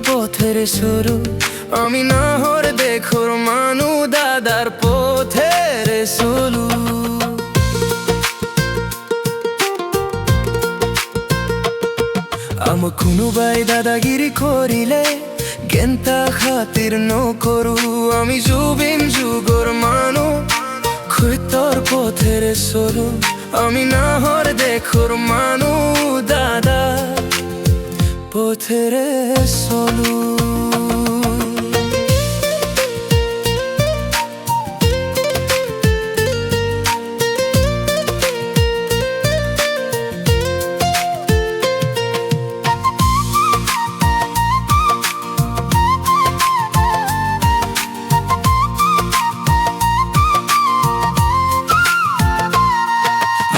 পথের সরু আমি না হর দেখোর মানু দাদার পথের সলু আম কোনোবাই দাদাগিরি করিলে গেন্তা খাতির নকরু আমি জুবিন যুগর মানু খৈতর পথের সলু আমি না হর দেখোর মানু দাদা পথের সলু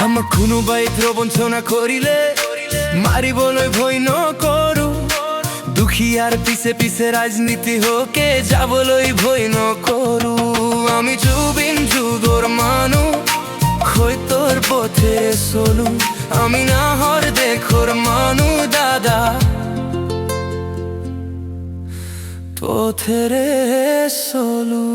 আমার কোনোবাই প্রবঞ্চনা করিলে মারিবলৈ ভয় নকৰো দুখীয়াৰ পিছে পিছে ৰাজনীতি হোকে যাবলৈ ভয় নকৰো আমি জুবিন যুগৰ মানুহ খৈতৰ পথে চলো আমি নাহৰ দেশৰ মানুহ দাদা পথেৰে চলো